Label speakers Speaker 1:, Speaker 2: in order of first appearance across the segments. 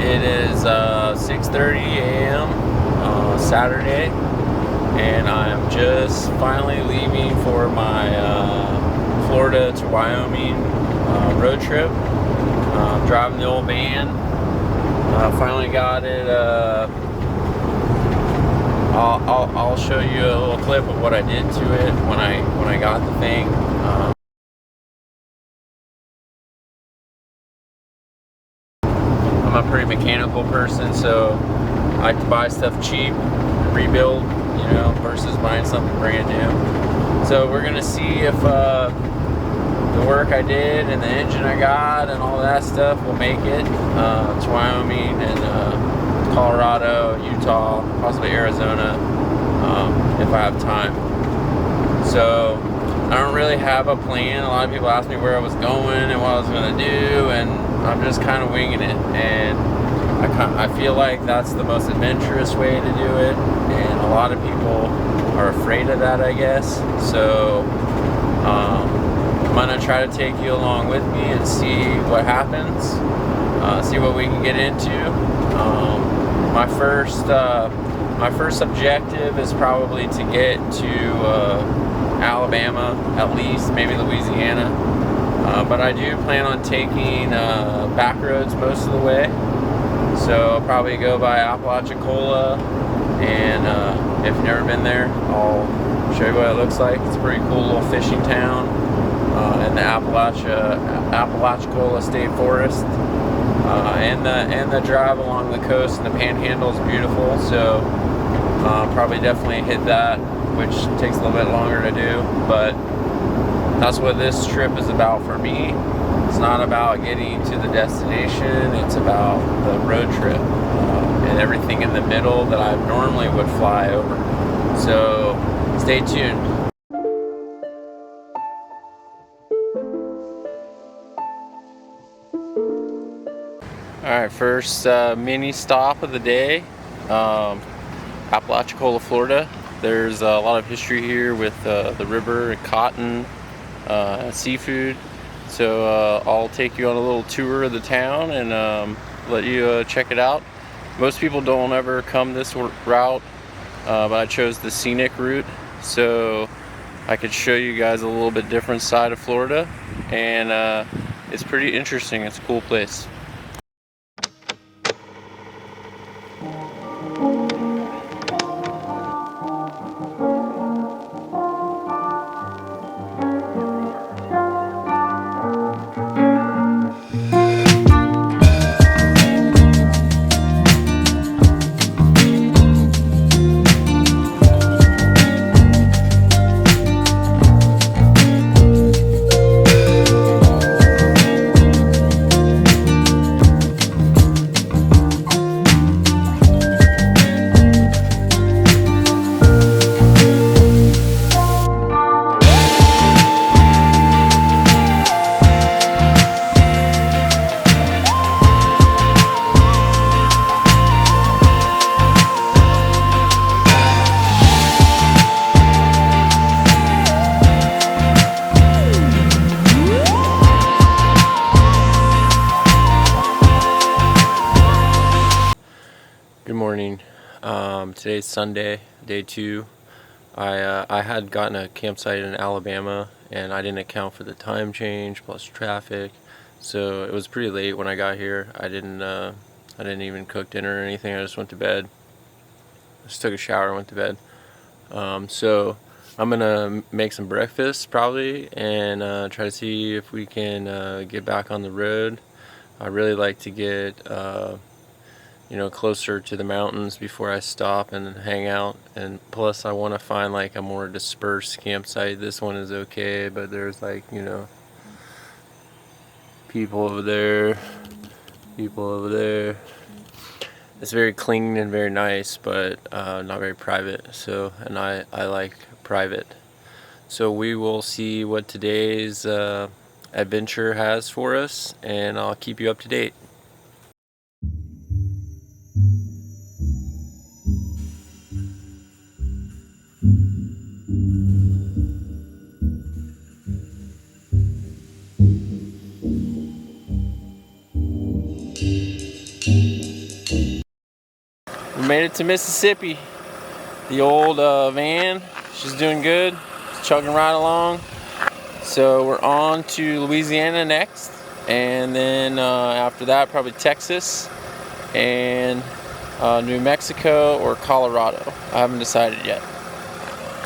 Speaker 1: It is 6:30 a.m. Saturday, and I'm just finally leaving for my Florida to Wyoming road trip. Driving the old van. Finally got it. I'll show you a little clip of what I did to it when I got the thing. I'm a pretty mechanical person, so I like to buy stuff cheap, rebuild, versus buying something brand new. So we're gonna see if the work I did and the engine I got and all that stuff will make it to Wyoming and Colorado, Utah, possibly Arizona, if I have time. So I don't really have a plan. A lot of people ask me where I was going and what I was gonna do, and I'm just kind of winging it. And I feel like that's the most adventurous way to do it, and a lot of people are afraid of that, I guess. So I'm gonna try to take you along with me and see what happens, see what we can get into. My first objective is probably to get to Alabama, at least, maybe Louisiana. But I do plan on taking back roads most of the way. So I'll probably go by Apalachicola, and if you've never been there, I'll show you what it looks like. It's a pretty cool little fishing town in the Apalachicola State Forest. And the drive along the coast and the panhandle is beautiful, so probably definitely hit that, which takes a little bit longer to do, but that's what this trip is about for me. It's not about getting to the destination, it's about the road trip and everything in the middle that I normally would fly over. So stay tuned. Alright, first mini stop of the day, Apalachicola, Florida. There's a lot of history here with the river and cotton, seafood. So I'll take you on a little tour of the town and let you check it out. Most people don't ever come this route, but I chose the scenic route so I could show you guys a little bit different side of Florida, and it's pretty interesting. It's a cool place. Good morning. Today's Sunday, day 2. I had gotten a campsite in Alabama, and I didn't account for the time change plus traffic, so it was pretty late when I got here. I didn't even cook dinner or anything. I just went to bed. Just took a shower and went to bed. So I'm gonna make some breakfast probably, and try to see if we can get back on the road. I really like to get closer to the mountains before I stop and hang out, and plus I want to find like a more dispersed campsite. This one is okay, but there's people over there, it's very clean and very nice, but not very private. So, and I like private. So we will see what today's adventure has for us, and I'll keep you up to date. We made it to Mississippi. The old van, she's doing good. It's chugging right along. So we're on to Louisiana next, and then after that probably Texas and New Mexico or Colorado. I haven't decided yet.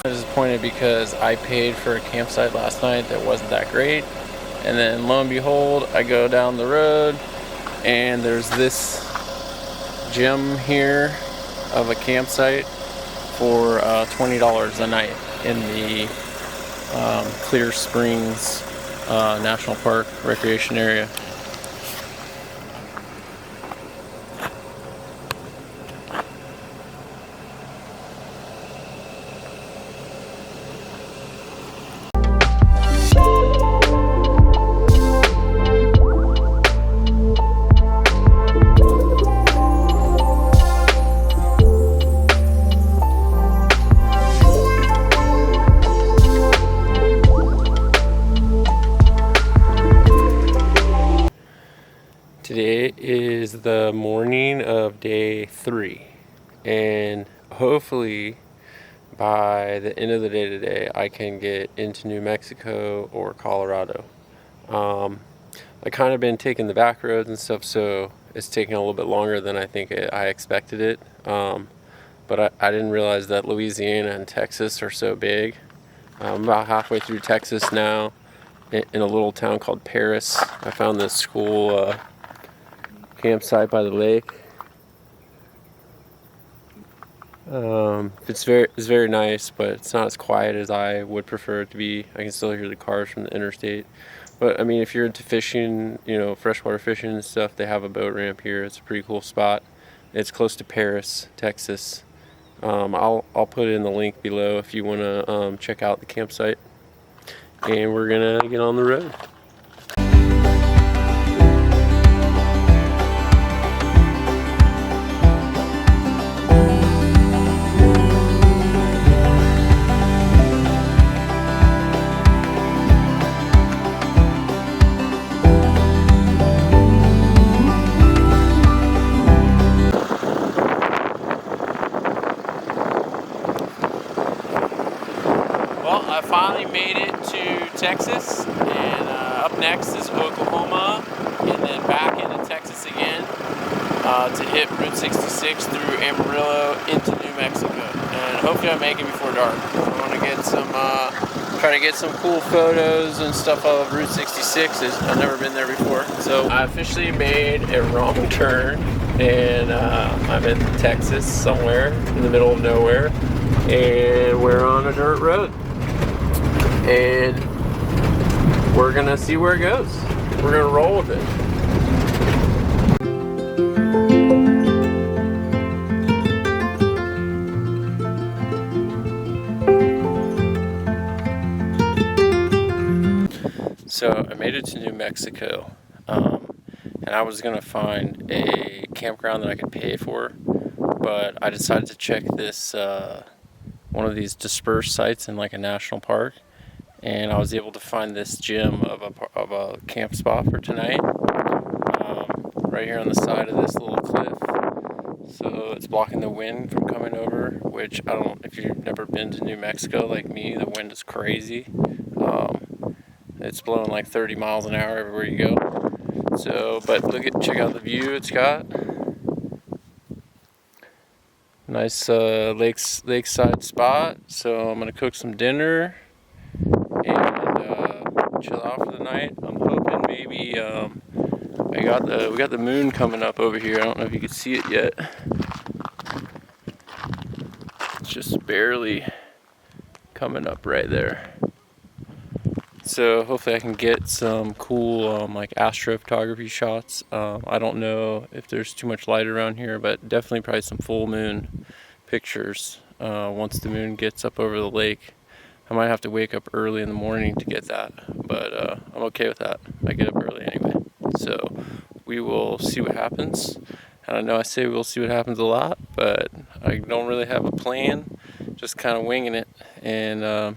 Speaker 1: I'm disappointed because I paid for a campsite last night that wasn't that great, and then lo and behold I go down the road and there's this gym here of a campsite for $20 a night in the Clear Springs National Park recreation area. Today is the morning of day 3, and hopefully by the end of the day today I can get into New Mexico or Colorado. I kind of been taking the back roads and stuff, so it's taking a little bit longer than I think I expected it, but I didn't realize that Louisiana and Texas are so big. I'm about halfway through Texas now in a little town called Paris. I found this school campsite by the lake. It's very nice, but it's not as quiet as I would prefer it to be. I can still hear the cars from the interstate. But I mean, if you're into fishing, you know, freshwater fishing and stuff, they have a boat ramp here. It's a pretty cool spot. It's close to Paris, Texas. I'll put it in the link below if you want to check out the campsite. And we're gonna get on the road. I finally made it to Texas, and up next is Oklahoma, and then back into Texas again to hit Route 66 through Amarillo into New Mexico. And hopefully I make it before dark. I want to get some, try to get some cool photos and stuff of Route 66. I've never been there before. So I officially made a wrong turn, and I'm in Texas somewhere in the middle of nowhere, and we're on a dirt road. And we're gonna see where it goes. We're gonna roll with it. So I made it to New Mexico, and I was gonna find a campground that I could pay for, but I decided to check this one of these dispersed sites in like a national park. And I was able to find this gym of a camp spot for tonight, right here on the side of this little cliff. So it's blocking the wind from coming over, which if you've never been to New Mexico like me, the wind is crazy. It's blowing like 30 miles an hour everywhere you go. So, but check out the view it's got. Nice lakeside spot. So I'm gonna cook some dinner and chill out for the night. I'm hoping maybe we got the moon coming up over here. I don't know if you can see it yet. It's just barely coming up right there. So hopefully I can get some cool like astrophotography shots. I don't know if there's too much light around here, but definitely probably some full moon pictures once the moon gets up over the lake. I might have to wake up early in the morning to get that, but I'm okay with that. I get up early anyway. So we will see what happens. And I know I say we'll see what happens a lot, but I don't really have a plan, just kind of winging it. And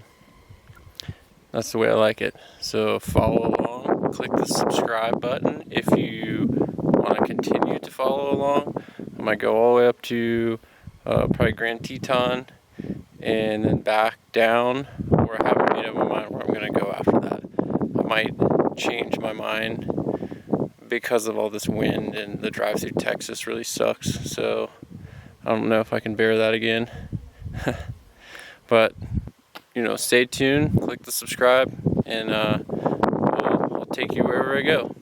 Speaker 1: that's the way I like it. So follow along, click the subscribe button if you want to continue to follow along. I might go all the way up to
Speaker 2: probably Grand Teton, and then back down, or I haven't made up my mind where I'm going to go after that. I might change my mind because of all this wind, and the drive through Texas really sucks, so I don't know if I can bear that again. But, stay tuned, click the subscribe, and I'll take you wherever I go.